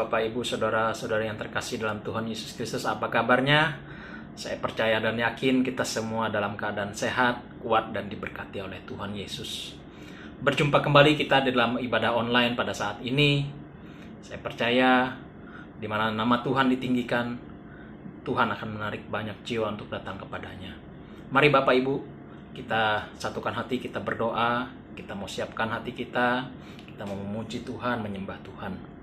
Bapak, Ibu, Saudara-saudara yang terkasih dalam Tuhan Yesus Kristus, apa kabarnya? Saya percaya dan yakin kita semua dalam keadaan sehat, kuat, dan diberkati oleh Tuhan Yesus. Berjumpa kembali kita di dalam ibadah online pada saat ini. Saya percaya di mana nama Tuhan ditinggikan, Tuhan akan menarik banyak jiwa untuk datang kepadanya. Mari Bapak Ibu, kita satukan hati, kita berdoa, kita mau siapkan hati kita mau memuji Tuhan, menyembah Tuhan.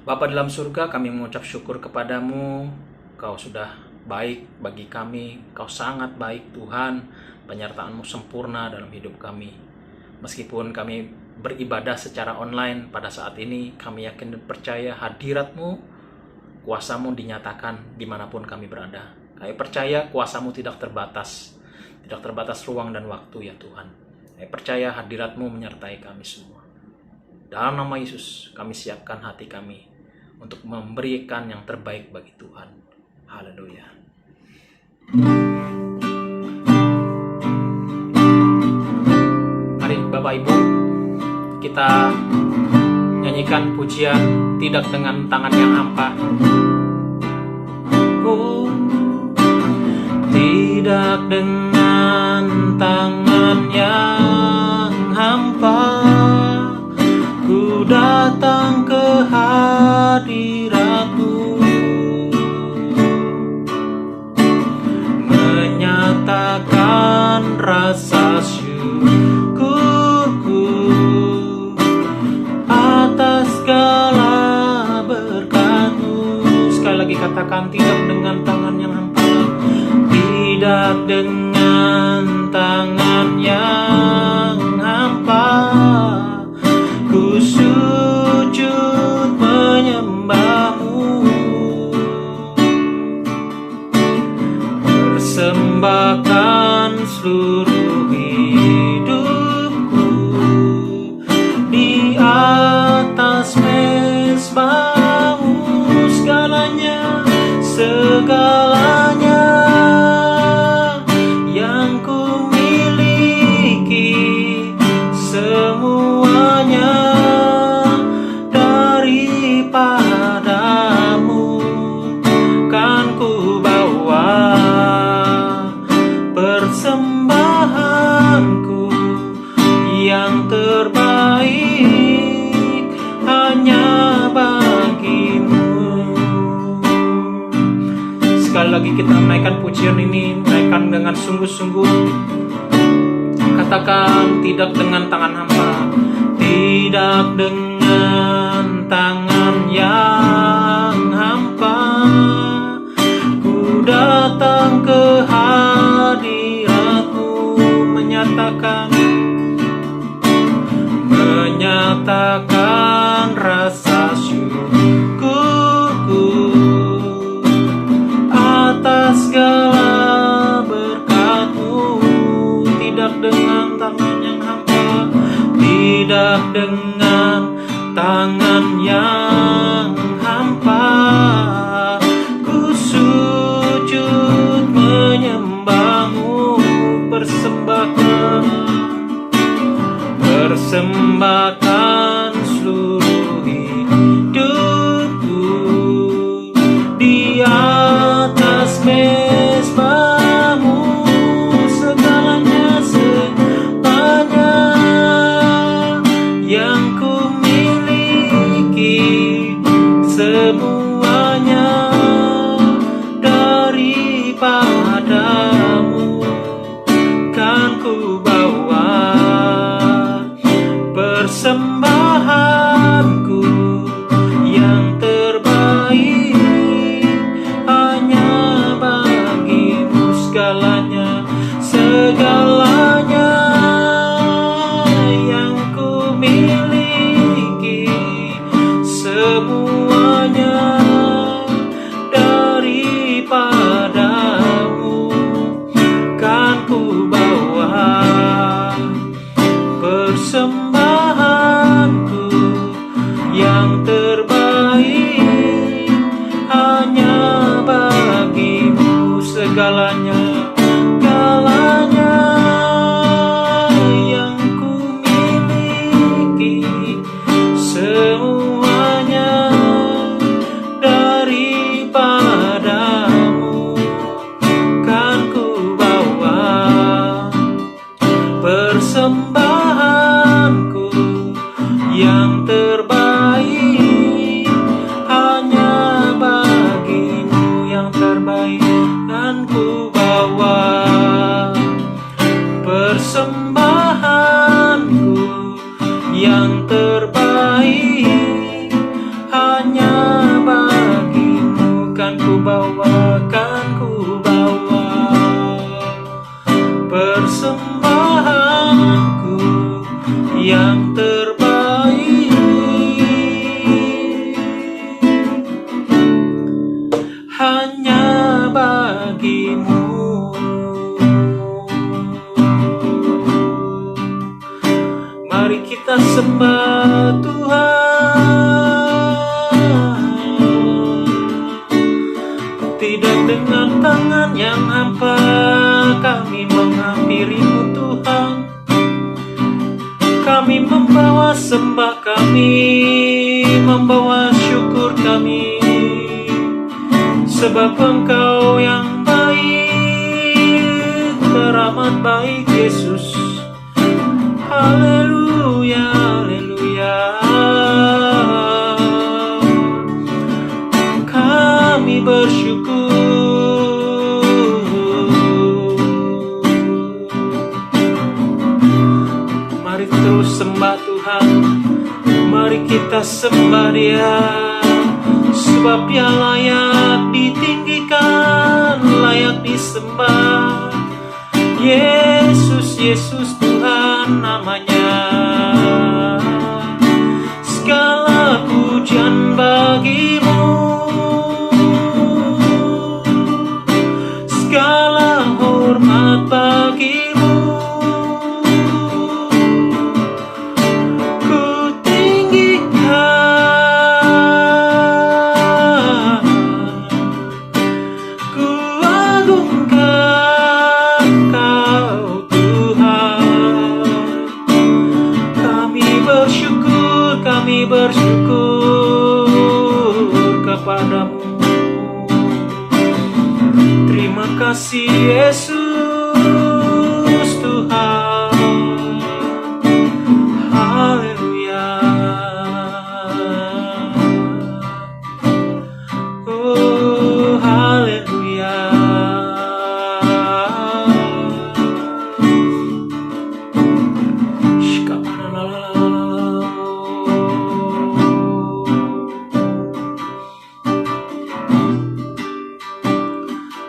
Bapa dalam surga, kami mengucap syukur kepadamu. Kau sudah baik bagi kami, Kau sangat baik Tuhan. Penyertaan-Mu sempurna dalam hidup kami. Meskipun kami beribadah secara online pada saat ini, kami yakin dan percaya hadirat-Mu, kuasa-Mu dinyatakan dimanapun kami berada. Kami percaya kuasa-Mu tidak terbatas ruang dan waktu ya Tuhan. Kami percaya hadirat-Mu menyertai kami semua. Dalam nama Yesus, kami siapkan hati kami untuk memberikan yang terbaik bagi Tuhan. Haleluya. Mari Bapak Ibu, kita nyanyikan pujian tidak dengan tangan yang hampa. Oh, tidak dengan tangan yang hampa, ku datang ke hadirat-Mu, menyatakan rasa syukurku atas segala berkat-Mu. Sekali lagi katakan, tidak dengan tangan yang hampa, tidak dengan tangan yang hampa, ku sujud menyembah-Mu, persembahkan seluruh hidupku di atas mezbah-Mu, segalanya yang ku miliki, semuanya daripadamu kan ku bawa. Persembahanku yang terbaik hanya bagimu. Sekali lagi kita menaikkan pujian ini, naikkan dengan sungguh-sungguh. Katakan, tidak dengan tangan hampa, tidak dengan tangan yang hampa, ku datang ke hadirat-Mu, menyatakan rasa syukurku atas segala berkat-Mu. Tidak dengan tangan yang hampa, tidak dengan tangan yang hampa, ku sujud menyembah-Mu, persembahkan seluruh hidupku di atas mezbah-Mu, segalanya yang ku miliki, semuanya daripadamu kan ku bawa. Persembahanku yang terbaik hanya bagimu, segalanya yang ku miliki, semuanya hanya bagimu. Mari kita sembah Tuhan, tidak dengan tangan yang hampa kami menghampirimu Tuhan. Kami membawa sembah kami, membawa syukur kami, sebab Engkau yang baik, teramat baik Yesus. Haleluya, haleluya. Kami bersyukur. Mari terus sembah Tuhan, mari kita sembah Dia, sebab Dia layak ditinggikan, layak disembah. Yesus, Yesus Tuhan namanya. Segala pujian bagimu, segala hormat bagimu. Ku tinggikan, ku agungkan Kau Tuhan. Kami bersyukur kepadamu. Terima kasih Yesus Tuhan. Haleluya. Oh haleluya.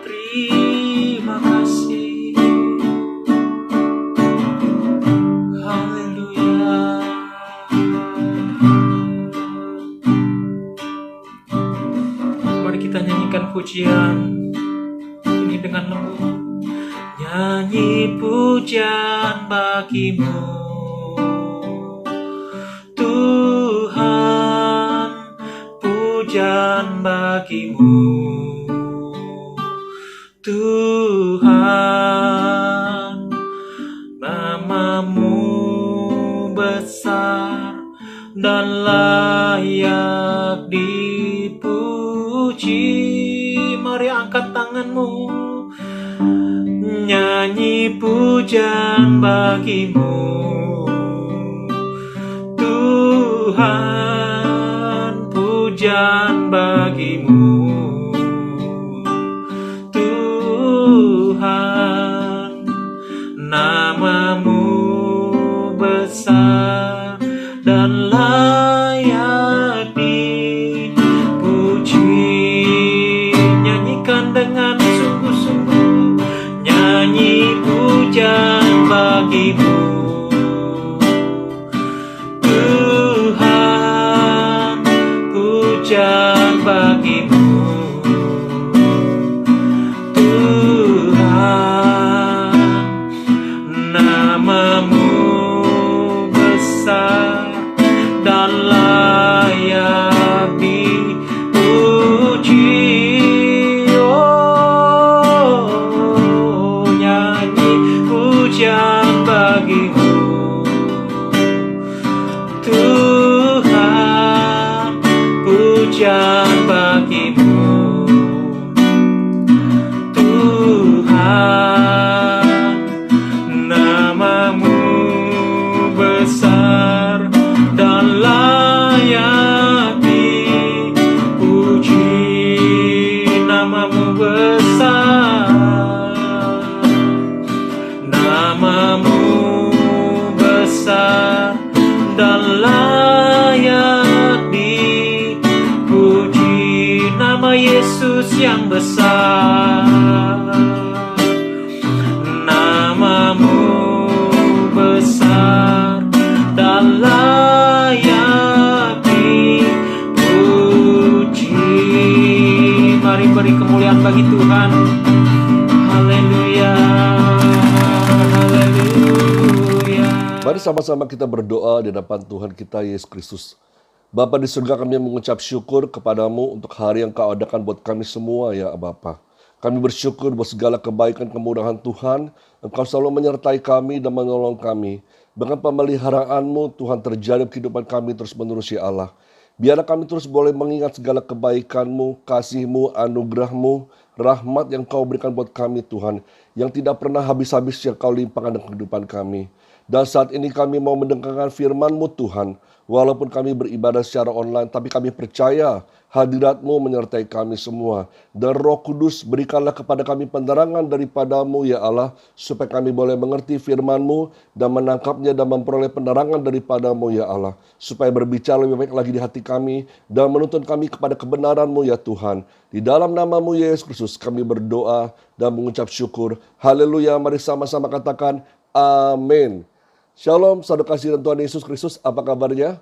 Terima kasih. Haleluya. Mari kita nyanyikan pujian ini dengan lembut. Nyanyi pujian bagimu Tuhan, pujian bagimu Tuhan. Namamu besar dan layak dipuji. Mari angkat tanganmu, nyanyi pujian bagimu Tuhan, pujian bagimu Tuhan. Namamu besar dan layak dipuji. Nyanyikan dengan sungguh-sungguh, nyanyi pujian bagimu Tuhan, pujian bagimu Tuhan. Namamu besar dan layak dipuji. Oh, nyanyi pujian bagimu Tuhan, pujian bagimu Tuhan. Namamu besar dan layak dipuji. Namamu besar, namamu besar dan layak dipuji. Nama Yesus yang besar, namamu besar dan layak dipuji. Mari beri kemuliaan bagi Tuhan. Haleluya, haleluya. Mari sama-sama kita berdoa di hadapan Tuhan kita Yesus Kristus. Bapa di surga, kami mengucap syukur kepadamu untuk hari yang kau adakan buat kami semua ya Bapa. Kami bersyukur buat segala kebaikan kemurahan Tuhan. Engkau selalu menyertai kami dan menolong kami. Bahkan pemeliharaanmu Tuhan terjadi dalam kehidupan kami terus menerus ya Allah. Biarlah kami terus boleh mengingat segala kebaikanmu, kasihmu, anugerahmu, rahmat yang kau berikan buat kami Tuhan. Yang tidak pernah habis-habis yang kau limpahkan dalam kehidupan kami. Dan saat ini kami mau mendengarkan firman-Mu Tuhan. Walaupun kami beribadah secara online, tapi kami percaya hadirat-Mu menyertai kami semua. Dan Roh Kudus berikanlah kepada kami penerangan daripada-Mu ya Allah, supaya kami boleh mengerti firman-Mu dan menangkapnya dan memperoleh penerangan daripada-Mu ya Allah. Supaya berbicara lebih baik lagi di hati kami dan menuntun kami kepada kebenaran-Mu ya Tuhan. Di dalam nama-Mu Yesus Kristus kami berdoa dan mengucap syukur. Haleluya, mari sama-sama katakan amin. Shalom, saudara kasih dan Tuhan Yesus Kristus, apa kabarnya?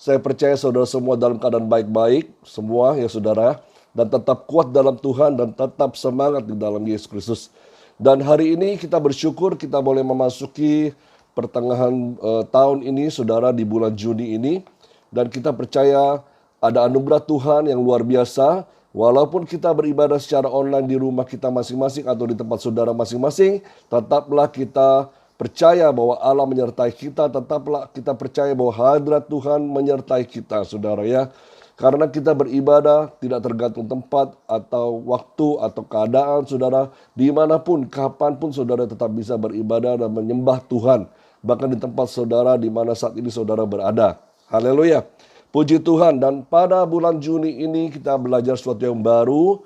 Saya percaya saudara semua dalam keadaan baik-baik, semua ya saudara, dan tetap kuat dalam Tuhan dan tetap semangat di dalam Yesus Kristus. Dan hari ini kita bersyukur kita boleh memasuki pertengahan tahun ini saudara, di bulan Juni ini. Dan kita percaya ada anugerah Tuhan yang luar biasa. Walaupun kita beribadah secara online di rumah kita masing-masing atau di tempat saudara masing-masing, tetaplah kita percaya bahwa Allah menyertai kita, tetaplah kita percaya bahwa hadirat Tuhan menyertai kita, saudara ya. Karena kita beribadah tidak tergantung tempat atau waktu atau keadaan, saudara. Dimanapun, kapanpun saudara tetap bisa beribadah dan menyembah Tuhan. Bahkan di tempat saudara di mana saat ini saudara berada. Haleluya. Puji Tuhan, dan pada bulan Juni ini kita belajar sesuatu yang baru,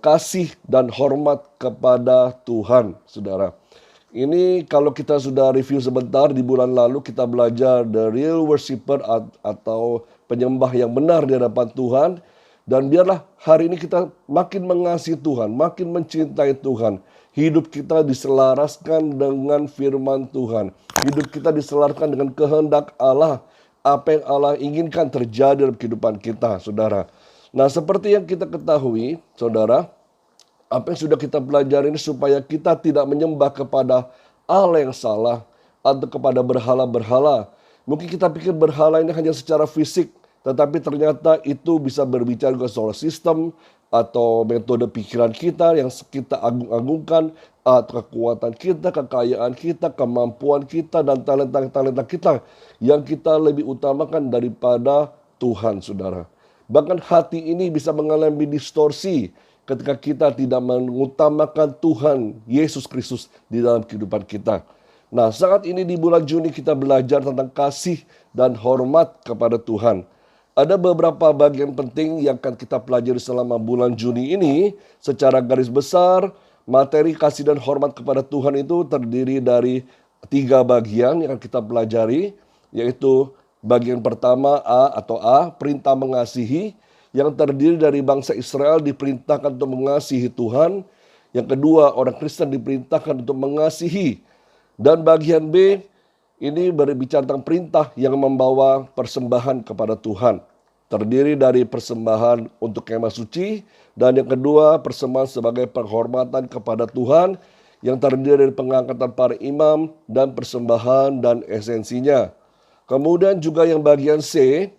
kasih dan hormat kepada Tuhan, saudara. Ini kalau kita sudah review sebentar di bulan lalu, kita belajar the real worshipper atau penyembah yang benar di hadapan Tuhan. Dan biarlah hari ini kita makin mengasihi Tuhan, makin mencintai Tuhan. Hidup kita diselaraskan dengan firman Tuhan. Hidup kita diselaraskan dengan kehendak Allah. Apa yang Allah inginkan terjadi dalam kehidupan kita, saudara. Nah, seperti yang kita ketahui, saudara, apa yang sudah kita pelajari ini supaya kita tidak menyembah kepada Allah yang salah atau kepada berhala-berhala. Mungkin kita pikir berhala ini hanya secara fisik, tetapi ternyata itu bisa berbicara juga soal sistem atau metode pikiran kita yang kita agung-agungkan, atau kekuatan kita, kekayaan kita, kemampuan kita, dan talenta-talenta kita yang kita lebih utamakan daripada Tuhan, saudara. Bahkan hati ini bisa mengalami distorsi ketika kita tidak mengutamakan Tuhan Yesus Kristus di dalam kehidupan kita. Nah, saat ini di bulan Juni kita belajar tentang kasih dan hormat kepada Tuhan. Ada beberapa bagian penting yang akan kita pelajari selama bulan Juni ini. Secara garis besar, materi kasih dan hormat kepada Tuhan itu terdiri dari 3 bagian yang akan kita pelajari. Yaitu bagian pertama A, perintah mengasihi, yang terdiri dari bangsa Israel diperintahkan untuk mengasihi Tuhan. Yang kedua, orang Kristen diperintahkan untuk mengasihi. Dan bagian B, ini berbicara tentang perintah yang membawa persembahan kepada Tuhan. Terdiri dari persembahan untuk kemah suci. Dan yang kedua, persembahan sebagai penghormatan kepada Tuhan, yang terdiri dari pengangkatan para imam dan persembahan dan esensinya. Kemudian juga yang bagian C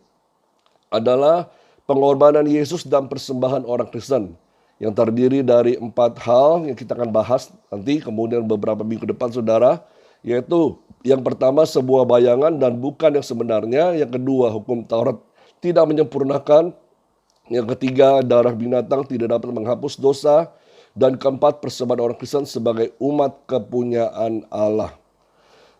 adalah pengorbanan Yesus dan persembahan orang Kristen, yang terdiri dari 4 hal yang kita akan bahas nanti kemudian beberapa minggu depan, saudara. Yaitu yang pertama, sebuah bayangan dan bukan yang sebenarnya. Yang kedua, hukum Taurat tidak menyempurnakan. Yang ketiga, darah binatang tidak dapat menghapus dosa. Dan keempat, persembahan orang Kristen sebagai umat kepunyaan Allah.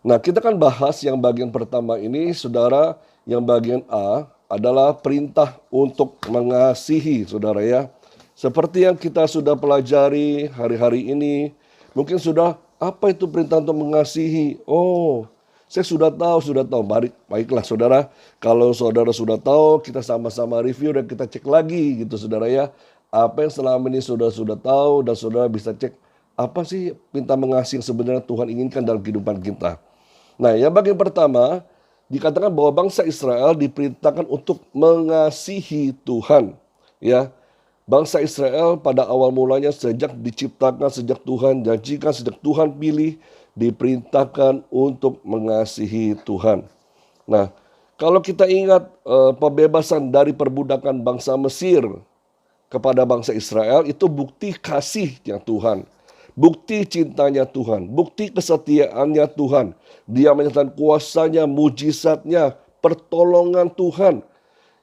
Nah, kita akan bahas yang bagian pertama ini, saudara. Yang bagian A adalah perintah untuk mengasihi, saudara ya. Seperti yang kita sudah pelajari hari-hari ini, mungkin sudah, apa itu perintah untuk mengasihi? Oh, saya sudah tahu. Baiklah saudara, kalau saudara sudah tahu, kita sama-sama review dan kita cek lagi gitu saudara ya. Apa yang selama ini sudah tahu dan saudara bisa cek, apa sih perintah mengasihi yang sebenarnya Tuhan inginkan dalam kehidupan kita. Nah, yang bagian pertama, dikatakan bahwa bangsa Israel diperintahkan untuk mengasihi Tuhan, ya. Bangsa Israel pada awal mulanya sejak diciptakan, sejak Tuhan janjikan, sejak Tuhan pilih, diperintahkan untuk mengasihi Tuhan. Nah, kalau kita ingat pembebasan dari perbudakan bangsa Mesir kepada bangsa Israel, itu bukti kasihnya Tuhan. Bukti cintanya Tuhan, bukti kesetiaannya Tuhan. Dia menyatakan kuasanya, mujizatnya, pertolongan Tuhan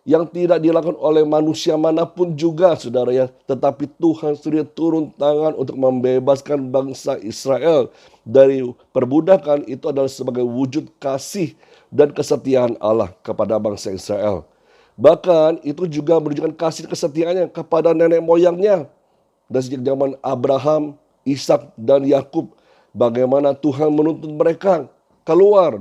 yang tidak dilakukan oleh manusia manapun juga, saudara ya. Tetapi Tuhan sendiri turun tangan untuk membebaskan bangsa Israel dari perbudakan. Itu adalah sebagai wujud kasih dan kesetiaan Allah kepada bangsa Israel. Bahkan itu juga menunjukkan kasih kesetiaannya kepada nenek moyangnya. Dan sejak zaman Abraham, Ishak dan Yakub, bagaimana Tuhan menuntun mereka keluar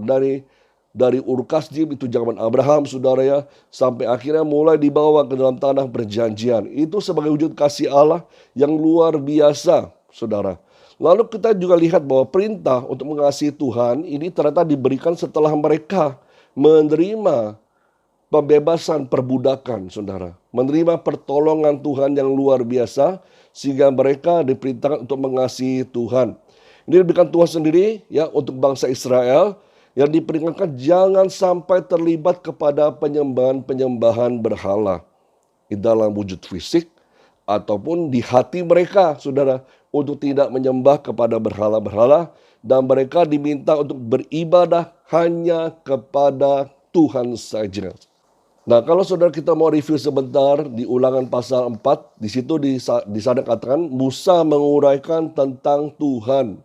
dari Ur Kasdim, itu zaman Abraham, saudara ya, sampai akhirnya mulai dibawa ke dalam tanah perjanjian. Itu sebagai wujud kasih Allah yang luar biasa, saudara. Lalu kita juga lihat bahwa perintah untuk mengasihi Tuhan ini ternyata diberikan setelah mereka menerima pembebasan perbudakan, saudara. Menerima pertolongan Tuhan yang luar biasa, sehingga mereka diperintahkan untuk mengasihi Tuhan. Ini diberikan Tuhan sendiri ya untuk bangsa Israel, yang diperingatkan jangan sampai terlibat kepada penyembahan-penyembahan berhala di dalam wujud fisik ataupun di hati mereka, saudara, untuk tidak menyembah kepada berhala-berhala, dan mereka diminta untuk beribadah hanya kepada Tuhan saja. Nah, kalau saudara kita mau review sebentar di Ulangan pasal 4, di situ di sana katakan Musa menguraikan tentang Tuhan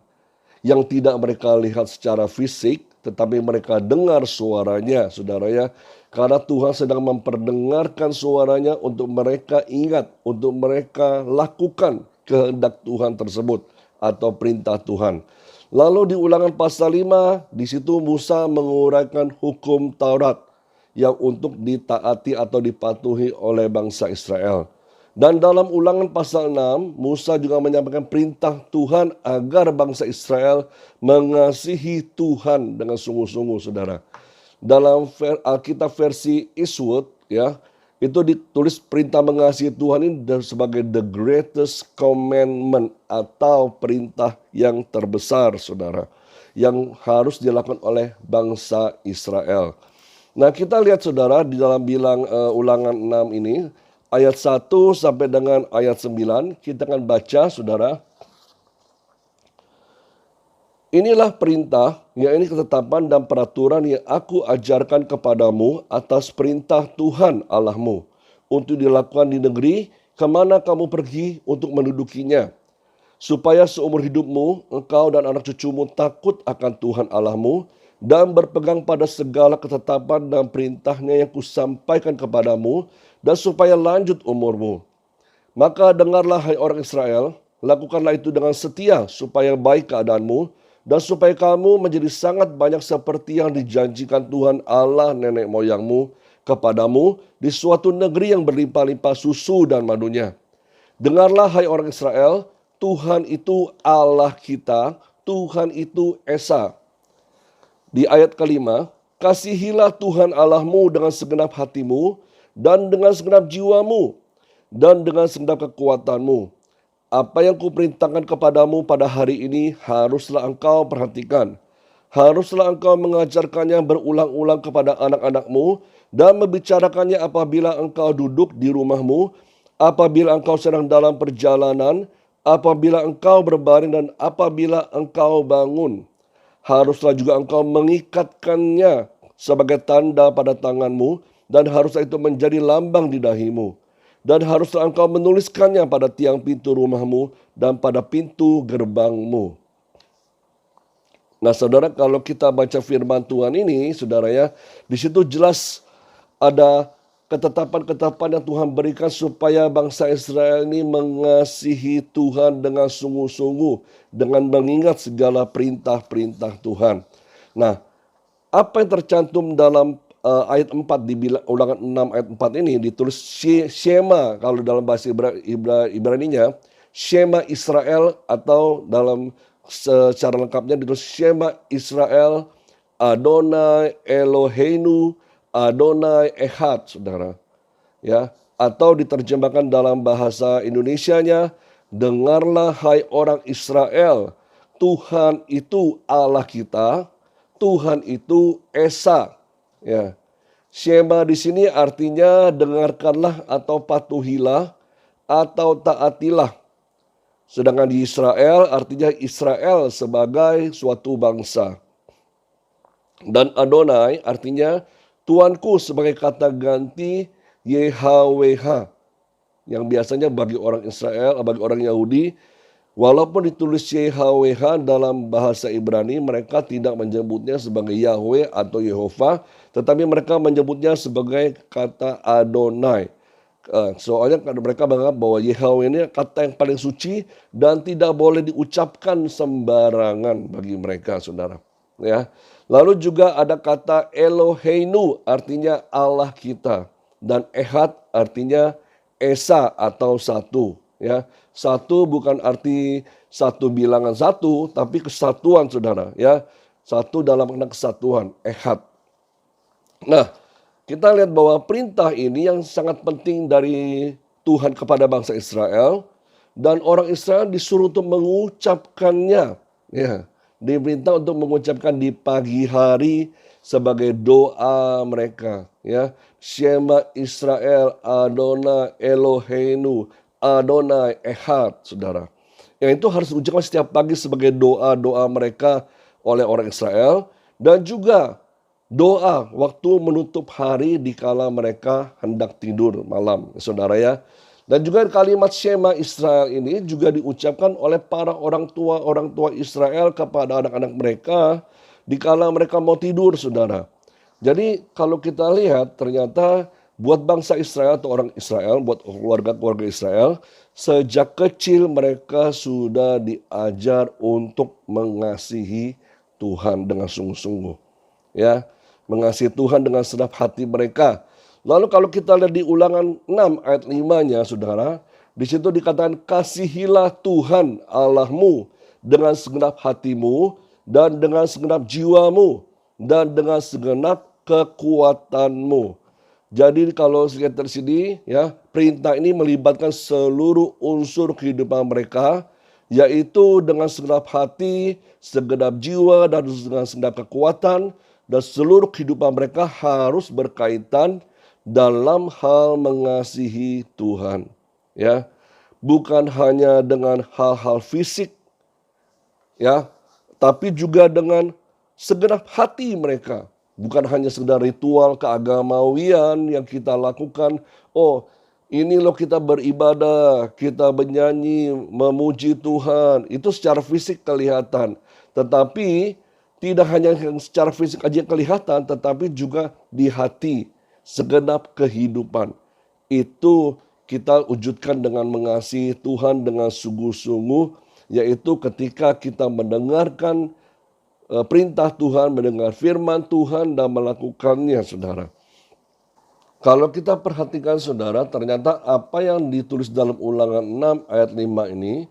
yang tidak mereka lihat secara fisik, tetapi mereka dengar suaranya, saudara ya. Karena Tuhan sedang memperdengarkan suaranya untuk mereka ingat, untuk mereka lakukan kehendak Tuhan tersebut atau perintah Tuhan. Lalu di Ulangan pasal 5, di situ Musa menguraikan hukum Taurat yang untuk ditaati atau dipatuhi oleh bangsa Israel. Dan dalam Ulangan pasal 6, Musa juga menyampaikan perintah Tuhan agar bangsa Israel mengasihi Tuhan dengan sungguh-sungguh, saudara. Dalam Alkitab versi Eastwood, ya, itu ditulis perintah mengasihi Tuhan ini sebagai the greatest commandment atau perintah yang terbesar, saudara, yang harus dilakukan oleh bangsa Israel. Nah, kita lihat, saudara, di dalam Ulangan 6 ini, ayat 1 sampai dengan ayat 9, kita akan baca, saudara. Inilah perintah, yakni ketetapan dan peraturan yang aku ajarkan kepadamu atas perintah Tuhan Allahmu, untuk dilakukan di negeri kemana kamu pergi untuk mendudukinya, supaya seumur hidupmu engkau dan anak cucumu takut akan Tuhan Allahmu, dan berpegang pada segala ketetapan dan perintahnya yang kusampaikan kepadamu, dan supaya lanjut umurmu. Maka dengarlah hai orang Israel, lakukanlah itu dengan setia, supaya baik keadaanmu, dan supaya kamu menjadi sangat banyak seperti yang dijanjikan Tuhan Allah nenek moyangmu kepadamu di suatu negeri yang berlimpah-limpah susu dan madunya. Dengarlah hai orang Israel, Tuhan itu Allah kita, Tuhan itu Esa. Di ayat kelima, kasihilah Tuhan Allahmu dengan segenap hatimu, dan dengan segenap jiwamu, dan dengan segenap kekuatanmu. Apa yang kuperintahkan kepadamu pada hari ini haruslah engkau perhatikan. Haruslah engkau mengajarkannya berulang-ulang kepada anak-anakmu, dan membicarakannya apabila engkau duduk di rumahmu, apabila engkau sedang dalam perjalanan, apabila engkau berbaring, dan apabila engkau bangun. Haruslah juga engkau mengikatkannya sebagai tanda pada tanganmu, dan haruslah itu menjadi lambang di dahimu. Dan haruslah engkau menuliskannya pada tiang pintu rumahmu dan pada pintu gerbangmu. Nah, saudara, kalau kita baca firman Tuhan ini, saudara ya, di situ jelas ada ketetapan-ketetapan yang Tuhan berikan supaya bangsa Israel ini mengasihi Tuhan dengan sungguh-sungguh, dengan mengingat segala perintah-perintah Tuhan. Nah, apa yang tercantum dalam ayat 4 di Ulangan 6 ayat 4 ini ditulis Shema, kalau dalam bahasa Ibraninya Shema Israel, atau dalam secara lengkapnya ditulis Shema Israel Adonai Eloheinu Adonai Echad, saudara. Ya, Atau diterjemahkan dalam bahasa Indonesianya, dengarlah hai orang Israel, Tuhan itu Allah kita, Tuhan itu Esa. Ya. Shema di sini artinya dengarkanlah atau patuhilah atau taatilah. Sedangkan di Israel artinya Israel sebagai suatu bangsa. Dan Adonai artinya Tuanku sebagai kata ganti YHWH. Yang biasanya bagi orang Israel, bagi orang Yahudi, walaupun ditulis YHWH dalam bahasa Ibrani, mereka tidak menyebutnya sebagai Yahweh atau Yehova, tetapi mereka menyebutnya sebagai kata Adonai. Soalnya mereka menganggap bahwa Yahweh ini kata yang paling suci dan tidak boleh diucapkan sembarangan bagi mereka, saudara. Ya. Lalu juga ada kata Eloheinu, artinya Allah kita, dan Ehad artinya Esa atau satu. Ya, satu bukan arti satu bilangan satu, tapi kesatuan, saudara. Ya, satu dalam makna kesatuan, Ehad. Nah, kita lihat bahwa perintah ini yang sangat penting dari Tuhan kepada bangsa Israel, dan orang Israel disuruh untuk mengucapkannya. Ya, diperintah untuk mengucapkan di pagi hari sebagai doa mereka. Ya, Shema Israel Adonai Eloheinu Adonai Ehad, saudara. Yang itu harus diucapkan setiap pagi sebagai doa-doa mereka oleh orang Israel, dan juga doa waktu menutup hari dikala mereka hendak tidur malam, saudara ya. Dan juga kalimat Shema Israel ini juga diucapkan oleh para orang tua Israel kepada anak-anak mereka dikala mereka mau tidur, saudara. Jadi kalau kita lihat ternyata buat bangsa Israel atau orang Israel, buat keluarga-keluarga Israel, sejak kecil mereka sudah diajar untuk mengasihi Tuhan dengan sungguh-sungguh. Ya, mengasihi Tuhan dengan segenap hati mereka. Lalu kalau kita lihat di Ulangan 6 ayat 5-nya, saudara, di situ dikatakan kasihilah Tuhan Allahmu dengan segenap hatimu dan dengan segenap jiwamu dan dengan segenap kekuatanmu. Jadi kalau lihat dari sini, ya, perintah ini melibatkan seluruh unsur kehidupan mereka, yaitu dengan segenap hati, segenap jiwa, dan dengan segenap kekuatan, dan seluruh kehidupan mereka harus berkaitan dalam hal mengasihi Tuhan. Ya, bukan hanya dengan hal-hal fisik, ya, tapi juga dengan segenap hati mereka. Bukan hanya sekedar ritual keagamawian yang kita lakukan. Oh, ini loh kita beribadah, kita bernyanyi, memuji Tuhan. Itu secara fisik kelihatan. Tetapi tidak hanya secara fisik aja kelihatan, tetapi juga di hati, segenap kehidupan. Itu kita wujudkan dengan mengasihi Tuhan dengan sungguh-sungguh, yaitu ketika kita mendengarkan perintah Tuhan, mendengar firman Tuhan dan melakukannya, saudara. Kalau kita perhatikan, saudara, ternyata apa yang ditulis dalam Ulangan 6 ayat 5 ini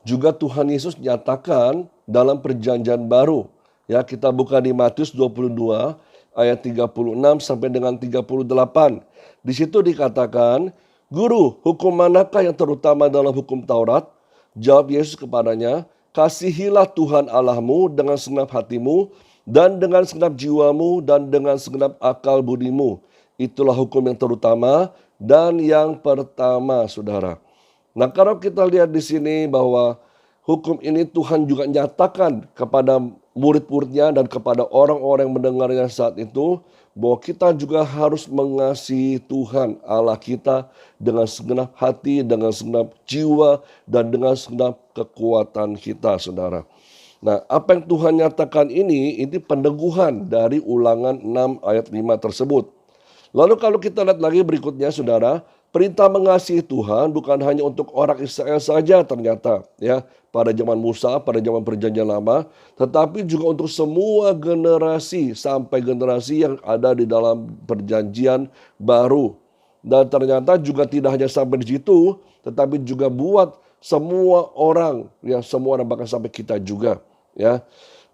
juga Tuhan Yesus nyatakan dalam perjanjian baru. Ya, kita buka di Matius 22 ayat 36 sampai dengan 38. Di situ dikatakan, "Guru, hukum manakah yang terutama dalam hukum Taurat?" Jawab Yesus kepadanya, "Kasihilah Tuhan Allahmu dengan segenap hatimu dan dengan segenap jiwamu dan dengan segenap akal budimu. Itulah hukum yang terutama dan yang pertama," saudara. Nah, kalau kita lihat di sini bahwa hukum ini Tuhan juga nyatakan kepada murid-muridnya dan kepada orang-orang yang mendengarnya saat itu, bahwa kita juga harus mengasihi Tuhan Allah kita dengan segenap hati, dengan segenap jiwa, dan dengan segenap kekuatan kita, saudara. Nah, apa yang Tuhan nyatakan ini peneguhan dari Ulangan 6 ayat 5 tersebut. Lalu kalau kita lihat lagi berikutnya, saudara, perintah mengasihi Tuhan bukan hanya untuk orang Israel saja ternyata, ya, pada zaman Musa, pada zaman Perjanjian Lama, tetapi juga untuk semua generasi sampai generasi yang ada di dalam Perjanjian Baru. Dan ternyata juga tidak hanya sampai di situ, tetapi juga buat semua orang, ya, semua orang, bahkan sampai kita juga, ya.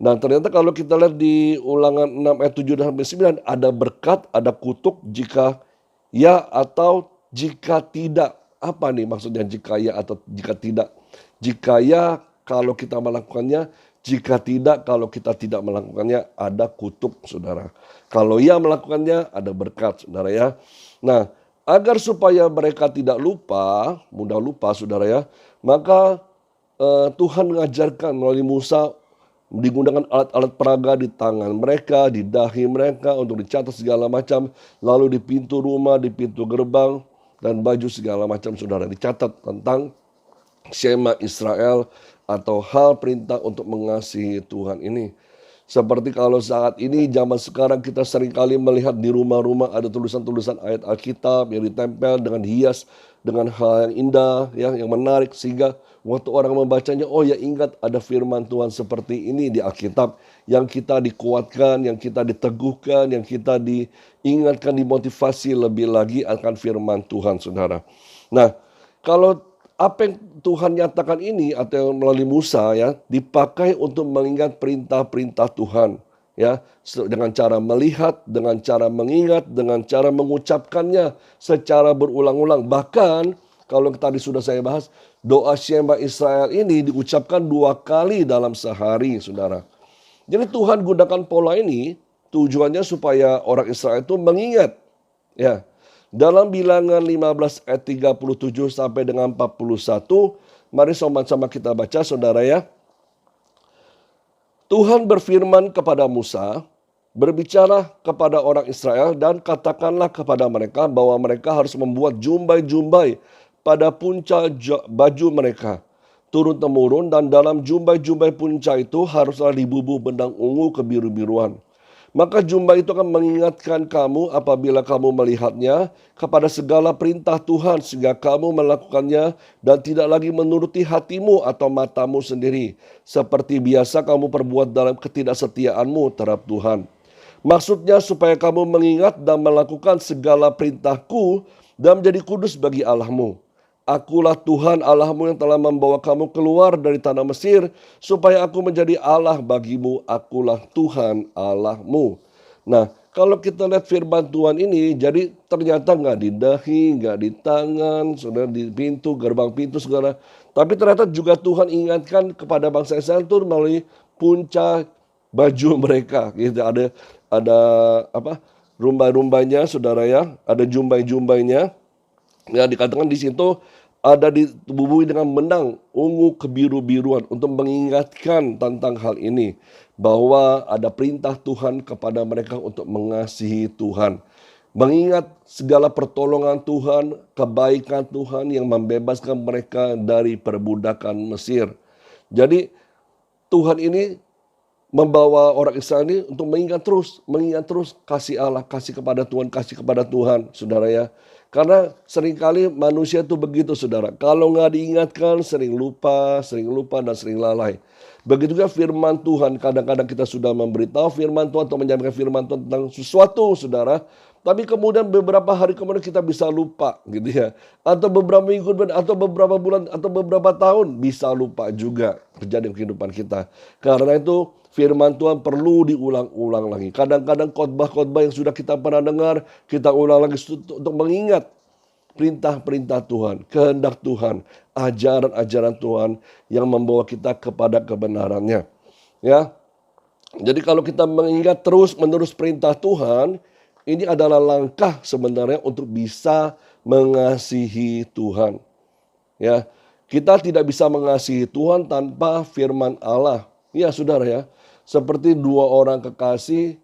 Nah, ternyata kalau kita lihat di Ulangan 6 ayat 7 dan 9, ada berkat, ada kutuk jika ya atau Jika tidak, apa nih maksudnya jika ya atau jika tidak? Jika ya kalau kita melakukannya, jika tidak kalau kita tidak melakukannya ada kutuk, saudara. Kalau ya melakukannya ada berkat, saudara ya. Nah, agar supaya mereka tidak lupa, mudah lupa saudara ya, maka Tuhan mengajarkan melalui Musa digunakan alat-alat peraga di tangan mereka, di dahi mereka untuk dicatat segala macam, lalu di pintu rumah, di pintu gerbang, dan baju segala macam saudara dicatat tentang Shema Israel atau hal perintah untuk mengasihi Tuhan ini. Seperti kalau saat ini zaman sekarang kita seringkali melihat di rumah-rumah ada tulisan-tulisan ayat Alkitab yang ditempel dengan hias dengan hal yang indah ya, yang menarik sehingga waktu orang membacanya, oh ya ingat ada firman Tuhan seperti ini di Alkitab yang kita dikuatkan, yang kita diteguhkan, yang kita diingatkan, dimotivasi lebih lagi akan firman Tuhan saudara. Nah, kalau apa yang Tuhan nyatakan ini atau melalui Musa ya dipakai untuk mengingat perintah-perintah Tuhan ya dengan cara melihat, dengan cara mengingat, dengan cara mengucapkannya secara berulang-ulang. Bahkan kalau tadi sudah saya bahas, doa Shema Israel ini diucapkan 2 kali dalam sehari, saudara. Jadi Tuhan gunakan pola ini tujuannya supaya orang Israel itu mengingat ya. Dalam Bilangan 15 ayat 37 sampai dengan 41, mari sama-sama kita baca saudara ya. Tuhan berfirman kepada Musa, berbicara kepada orang Israel dan katakanlah kepada mereka bahwa mereka harus membuat jumbai-jumbai pada punca baju mereka turun-temurun, dan dalam jumbai-jumbai punca itu haruslah dibubuh benang ungu kebiru-biruan. Maka jumbai itu akan mengingatkan kamu apabila kamu melihatnya kepada segala perintah Tuhan sehingga kamu melakukannya dan tidak lagi menuruti hatimu atau matamu sendiri. Seperti biasa kamu perbuat dalam ketidaksetiaanmu terhadap Tuhan. Maksudnya supaya kamu mengingat dan melakukan segala perintahku dan menjadi kudus bagi Allahmu. Akulah Tuhan Allahmu yang telah membawa kamu keluar dari tanah Mesir, supaya aku menjadi Allah bagimu, akulah Tuhan Allahmu. Nah, kalau kita lihat firman Tuhan ini, jadi ternyata nggak di dahi, nggak di tangan, saudara, di pintu, gerbang pintu, saudara. Tapi ternyata juga Tuhan ingatkan kepada bangsa Israel itu melalui punca baju mereka. Gitu. Ada apa? Rumbai-rumbainya, saudara ya, ada jumbai-jumbainya. Ya, dikatakan di situ ada dibubuhi dengan benang ungu kebiru-biruan untuk mengingatkan tentang hal ini, bahwa ada perintah Tuhan kepada mereka untuk mengasihi Tuhan. Mengingat segala pertolongan Tuhan, kebaikan Tuhan yang membebaskan mereka dari perbudakan Mesir. Jadi Tuhan ini membawa orang Israel ini untuk mengingat terus kasih Allah, kasih kepada Tuhan, saudara ya. Karena seringkali manusia itu begitu saudara. Kalau nggak diingatkan sering lupa dan sering lalai. Begitu juga firman Tuhan. Kadang-kadang kita sudah memberitahu firman Tuhan atau menyampaikan firman Tuhan tentang sesuatu saudara. Tapi kemudian beberapa hari kemudian kita bisa lupa gitu ya. Atau beberapa minggu atau beberapa bulan atau beberapa tahun bisa lupa juga terjadi di kehidupan kita. Karena itu firman Tuhan perlu diulang-ulang lagi. Kadang-kadang khotbah-khotbah yang sudah kita pernah dengar, kita ulang lagi untuk mengingat perintah-perintah Tuhan, kehendak Tuhan, ajaran-ajaran Tuhan yang membawa kita kepada kebenarannya. Ya. Jadi kalau kita mengingat terus-menerus perintah Tuhan, ini adalah langkah sebenarnya untuk bisa mengasihi Tuhan. Ya. Kita tidak bisa mengasihi Tuhan tanpa firman Allah. Ya, saudara ya. Seperti 2 orang kekasih,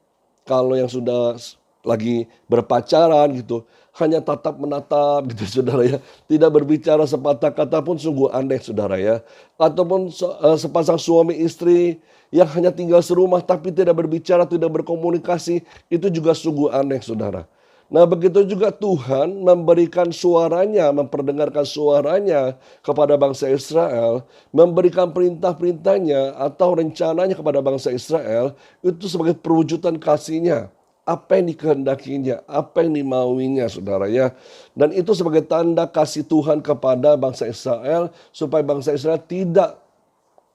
kalau yang sudah lagi berpacaran gitu, hanya tatap menatap gitu saudara ya. Tidak berbicara sepatah kata pun sungguh aneh saudara ya. Ataupun sepasang suami istri yang hanya tinggal serumah tapi tidak berbicara, tidak berkomunikasi, itu juga sungguh aneh saudara. Nah begitu juga Tuhan memberikan suaranya, memperdengarkan suaranya kepada bangsa Israel, memberikan perintah-perintahnya atau rencananya kepada bangsa Israel, itu sebagai perwujudan kasihnya. Apa yang dikehendakinya, apa yang dimauinya saudara ya. Dan itu sebagai tanda kasih Tuhan kepada bangsa Israel, supaya bangsa Israel tidak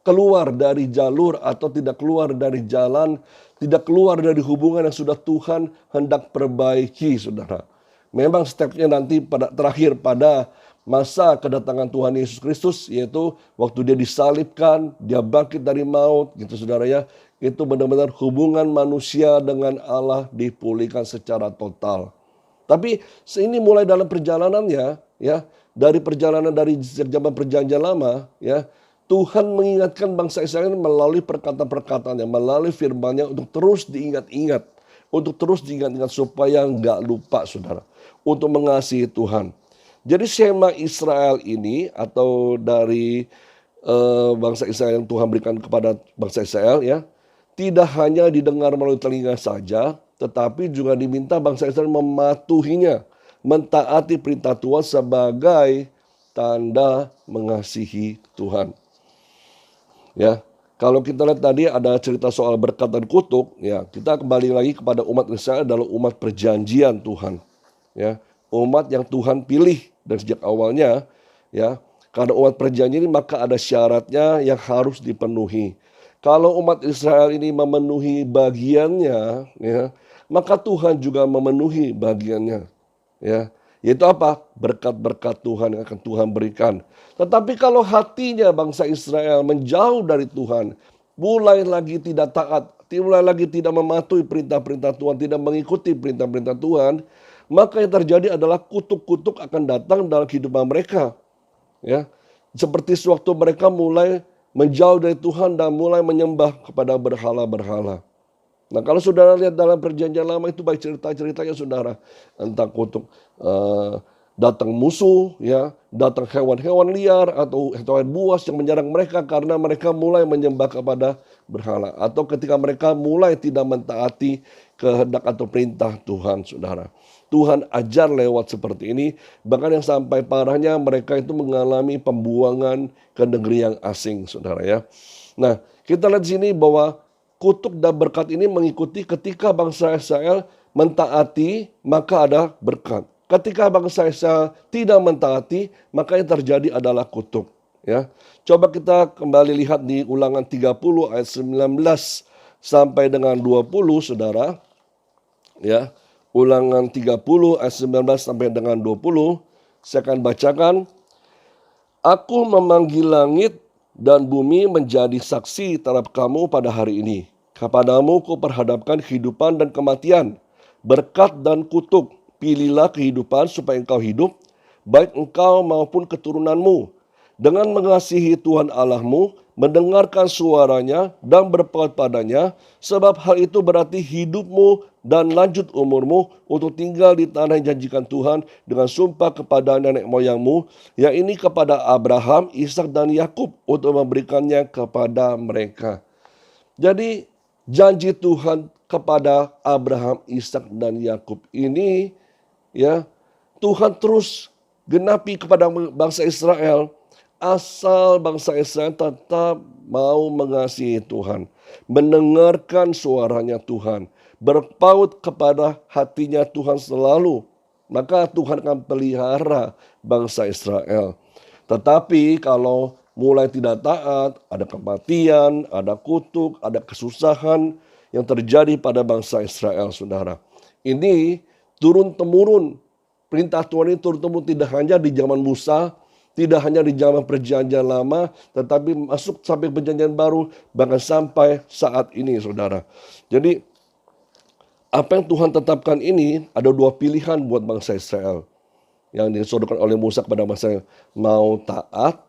keluar dari jalur atau tidak keluar dari jalan, tidak keluar dari hubungan yang sudah Tuhan hendak perbaiki, saudara. Memang stepnya nanti terakhir pada masa kedatangan Tuhan Yesus Kristus, yaitu waktu dia disalibkan, dia bangkit dari maut, gitu saudara ya. Itu benar-benar hubungan manusia dengan Allah dipulihkan secara total. Tapi ini mulai dalam perjalanannya, ya, dari perjalanan dari zaman perjanjian lama, ya, Tuhan mengingatkan bangsa Israel melalui perkataan-perkataannya, melalui firman-Nya untuk terus diingat-ingat, supaya nggak lupa, saudara, untuk mengasihi Tuhan. Jadi Shema Israel ini atau dari bangsa Israel yang Tuhan berikan kepada bangsa Israel, ya, tidak hanya didengar melalui telinga saja, tetapi juga diminta bangsa Israel mematuhinya, mentaati perintah Tuhan sebagai tanda mengasihi Tuhan. Ya, kalau kita lihat tadi ada cerita soal berkat dan kutuk, ya, kita kembali lagi kepada umat Israel adalah umat perjanjian Tuhan. Ya, umat yang Tuhan pilih dari sejak awalnya, ya. Karena umat perjanjian ini maka ada syaratnya yang harus dipenuhi. Kalau umat Israel ini memenuhi bagiannya, ya, maka Tuhan juga memenuhi bagiannya, ya. Yaitu apa? Berkat-berkat Tuhan yang akan Tuhan berikan. Tetapi kalau hatinya bangsa Israel menjauh dari Tuhan, mulai lagi tidak taat, mulai lagi tidak mematuhi perintah-perintah Tuhan, tidak mengikuti perintah-perintah Tuhan, maka yang terjadi adalah kutuk-kutuk akan datang dalam kehidupan mereka. Ya, seperti sewaktu mereka mulai menjauh dari Tuhan dan mulai menyembah kepada berhala-berhala. Nah, kalau saudara lihat dalam perjanjian lama itu baik cerita-ceritanya saudara, entah kutuk datang musuh, ya, datang hewan-hewan liar atau hewan buas yang menyerang mereka karena mereka mulai menyembah kepada berhala, atau ketika mereka mulai tidak mentaati kehendak atau perintah Tuhan, saudara. Tuhan ajar lewat seperti ini, bahkan yang sampai parahnya mereka itu mengalami pembuangan ke negeri yang asing, saudara ya. Nah, kita lihat di sini bahwa kutuk dan berkat ini mengikuti ketika bangsa Israel mentaati, maka ada berkat. Ketika bangsa Israel tidak mentaati, maka yang terjadi adalah kutuk. Ya, coba kita kembali lihat di Ulangan 30 ayat 19 sampai dengan 20, saudara. Ya, Ulangan 30 ayat 19 sampai dengan 20, saya akan bacakan. Aku memanggil langit dan bumi menjadi saksi terhadap kamu pada hari ini. Kepadamu kuperhadapkan kehidupan dan kematian, berkat dan kutuk. Pilihlah kehidupan supaya engkau hidup, baik engkau maupun keturunanmu, dengan mengasihi Tuhan Allahmu, mendengarkan suaranya dan berpaut padanya, sebab hal itu berarti hidupmu dan lanjut umurmu untuk tinggal di tanah yang janjikan Tuhan dengan sumpah kepada nenek moyangmu, yang ini kepada Abraham, Ishak dan Yakub untuk memberikannya kepada mereka. Jadi janji Tuhan kepada Abraham, Ishak dan Yakub ini, ya, Tuhan terus genapi kepada bangsa Israel, asal bangsa Israel tetap mau mengasihi Tuhan, mendengarkan suaranya Tuhan, berpaut kepada hatinya Tuhan selalu, maka Tuhan akan pelihara bangsa Israel. Tetapi kalau mulai tidak taat, ada kematian, ada kutuk, ada kesusahan yang terjadi pada bangsa Israel, saudara. Ini turun-temurun. Perintah Tuhan ini turun-temurun tidak hanya di zaman Musa, tidak hanya di zaman perjanjian lama, tetapi masuk sampai perjanjian baru, bahkan sampai saat ini, saudara. Jadi, apa yang Tuhan tetapkan ini, ada dua pilihan buat bangsa Israel. Yang disodorkan oleh Musa kepada bangsa Israel. Mau taat,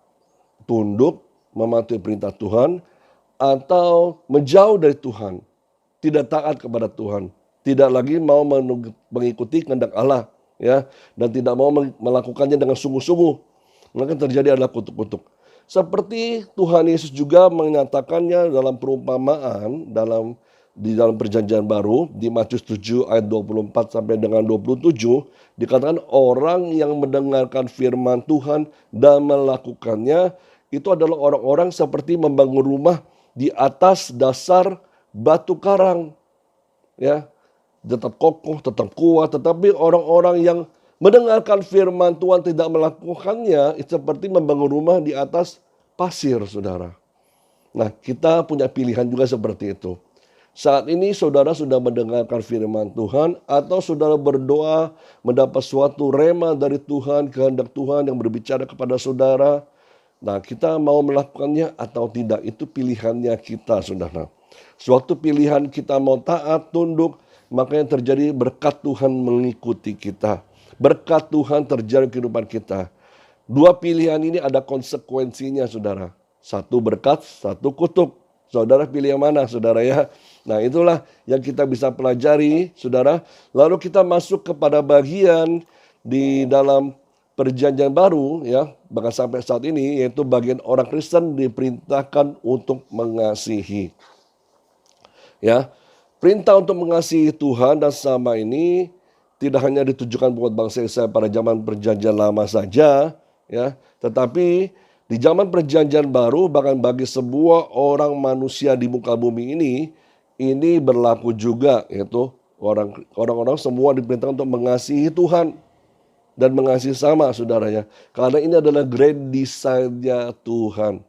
tunduk, mematuhi perintah Tuhan, atau menjauh dari Tuhan, tidak taat kepada Tuhan, tidak lagi mau mengikuti kehendak Allah, ya, dan tidak mau melakukannya dengan sungguh-sungguh, maka terjadi adalah kutuk-kutuk. Seperti Tuhan Yesus juga menyatakannya dalam perumpamaan di dalam perjanjian baru di Matius 7 ayat 24 sampai dengan 27, dikatakan orang yang mendengarkan firman Tuhan dan melakukannya itu adalah orang-orang seperti membangun rumah di atas dasar batu karang, ya, tetap kokoh, tetap kuat. Tetapi orang-orang yang mendengarkan firman Tuhan tidak melakukannya, itu seperti membangun rumah di atas pasir, saudara. Nah, kita punya pilihan juga seperti itu. Saat ini saudara sudah mendengarkan firman Tuhan atau saudara berdoa mendapat suatu rema dari Tuhan, kehendak Tuhan yang berbicara kepada saudara. Nah, kita mau melakukannya atau tidak, itu pilihannya kita, saudara. Suatu pilihan kita mau taat, tunduk, makanya terjadi berkat Tuhan mengikuti kita. Berkat Tuhan terjadi di kehidupan kita. Dua pilihan ini ada konsekuensinya, saudara. Satu berkat, satu kutuk. Saudara pilih yang mana, saudara ya? Nah, itulah yang kita bisa pelajari, saudara. Lalu kita masuk kepada bagian di dalam perjanjian baru, ya, bahkan sampai saat ini, yaitu bagian orang Kristen diperintahkan untuk mengasihi. Ya, perintah untuk mengasihi Tuhan dan sesama ini tidak hanya ditujukan buat bangsa Israel pada zaman perjanjian lama saja, ya, tetapi di zaman perjanjian baru, bahkan bagi sebuah orang manusia di muka bumi ini berlaku juga, yaitu orang-orang semua diperintahkan untuk mengasihi Tuhan dan mengasihi sama saudaranya. Karena ini adalah great design-nya Tuhan.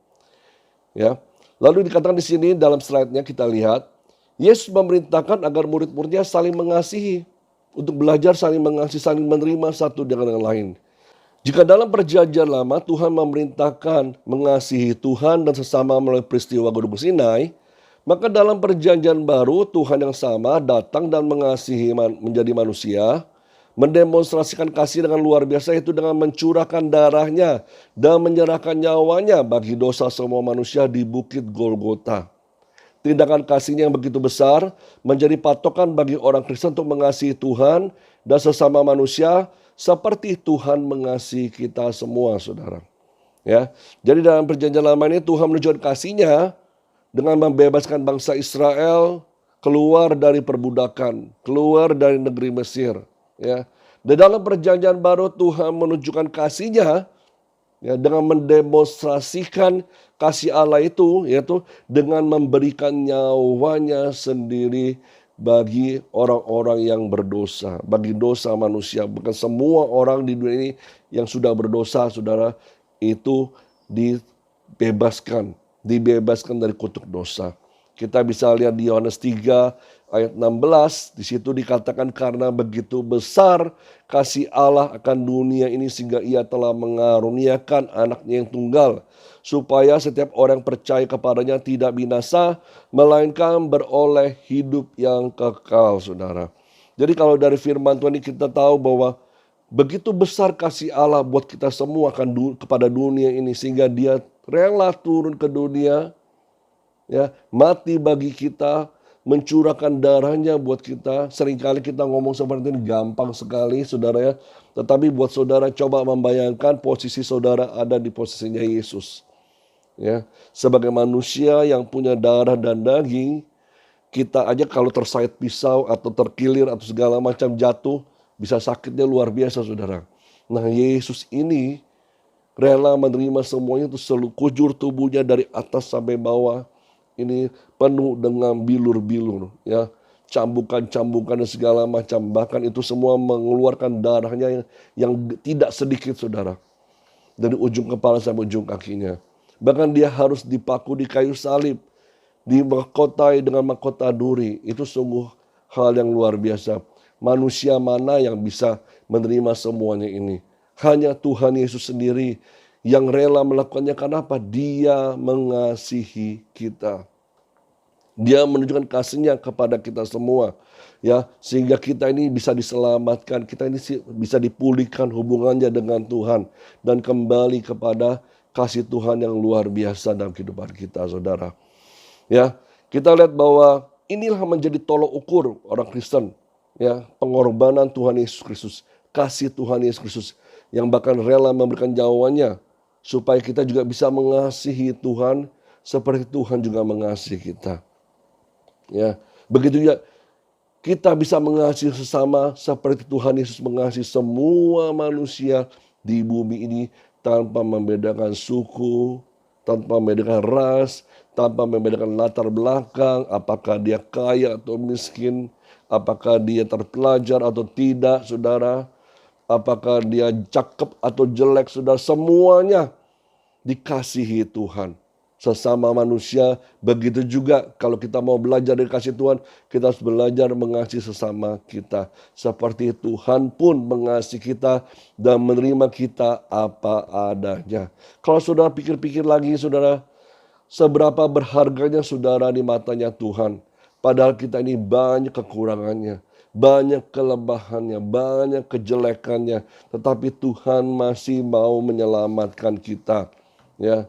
Ya. Lalu dikatakan di sini dalam slide-nya kita lihat, Yesus memerintahkan agar murid-muridnya saling mengasihi, untuk belajar saling mengasihi, saling menerima satu dengan yang lain. Jika dalam perjanjian lama Tuhan memerintahkan mengasihi Tuhan dan sesama melalui peristiwa Gunung Sinai, maka dalam perjanjian baru Tuhan yang sama datang dan mengasihi menjadi manusia, mendemonstrasikan kasih dengan luar biasa, itu dengan mencurahkan darahnya dan menyerahkan nyawanya bagi dosa semua manusia di Bukit Golgota. Tindakan kasihnya yang begitu besar menjadi patokan bagi orang Kristen untuk mengasihi Tuhan dan sesama manusia seperti Tuhan mengasihi kita semua, saudara. Ya, jadi dalam perjanjian lama ini Tuhan menunjukkan kasih-Nya dengan membebaskan bangsa Israel keluar dari perbudakan, keluar dari negeri Mesir. Ya, dan dalam perjanjian baru Tuhan menunjukkan kasih-Nya, ya, dengan mendemonstrasikan kasih Allah itu, yaitu dengan memberikan nyawanya sendiri bagi orang-orang yang berdosa, bagi dosa manusia. Bukan semua orang di dunia ini yang sudah berdosa, saudara, itu dibebaskan dari kutuk dosa. Kita bisa lihat di Yohanes 3 ayat 16, di situ dikatakan karena begitu besar kasih Allah akan dunia ini sehingga Ia telah mengaruniakan anaknya yang tunggal, supaya setiap orang percaya kepadanya tidak binasa, melainkan beroleh hidup yang kekal, saudara. Jadi kalau dari firman Tuhan ini kita tahu bahwa begitu besar kasih Allah buat kita semua kepada dunia ini, sehingga Dia rela turun ke dunia, ya, mati bagi kita, mencurahkan darahnya buat kita. Seringkali kita ngomong seperti ini gampang sekali, saudara ya. Tetapi buat saudara coba membayangkan posisi saudara ada di posisinya Yesus. Ya, sebagai manusia yang punya darah dan daging, kita aja kalau tersayat pisau atau terkilir atau segala macam jatuh, bisa sakitnya luar biasa, saudara. Nah, Yesus ini rela menerima semuanya, itu seluruh kujur tubuhnya dari atas sampai bawah ini penuh dengan bilur-bilur, ya, cambukan-cambukan dan segala macam. Bahkan itu semua mengeluarkan darahnya yang tidak sedikit, saudara, dari ujung kepala sampai ujung kakinya. Bahkan Dia harus dipaku di kayu salib, dimahkotai dengan mahkota duri. Itu sungguh hal yang luar biasa. Manusia mana yang bisa menerima semuanya ini? Hanya Tuhan Yesus sendiri yang rela melakukannya. Kenapa? Dia mengasihi kita. Dia menunjukkan kasih-Nya kepada kita semua, ya, sehingga kita ini bisa diselamatkan, kita ini bisa dipulihkan hubungannya dengan Tuhan dan kembali kepada kasih Tuhan yang luar biasa dalam kehidupan kita, saudara. Ya, kita lihat bahwa inilah menjadi tolok ukur orang Kristen, ya, pengorbanan Tuhan Yesus Kristus, kasih Tuhan Yesus Kristus yang bahkan rela memberikan nyawanya supaya kita juga bisa mengasihi Tuhan seperti Tuhan juga mengasihi kita. Ya, begitu juga kita bisa mengasihi sesama seperti Tuhan Yesus mengasihi semua manusia di bumi ini tanpa membedakan suku, tanpa membedakan ras, tanpa membedakan latar belakang, apakah dia kaya atau miskin, apakah dia terpelajar atau tidak, saudara, apakah dia cakep atau jelek, saudara, semuanya dikasihi Tuhan. sesama manusia. Begitu juga kalau kita mau belajar dari kasih Tuhan, kita harus belajar mengasihi sesama kita. Seperti Tuhan pun mengasihi kita dan menerima kita apa adanya. Kalau saudara pikir-pikir lagi, saudara, seberapa berharganya saudara di matanya Tuhan. Padahal kita ini banyak kekurangannya, banyak kelemahannya, banyak kejelekannya. Tetapi Tuhan masih mau menyelamatkan kita. Ya.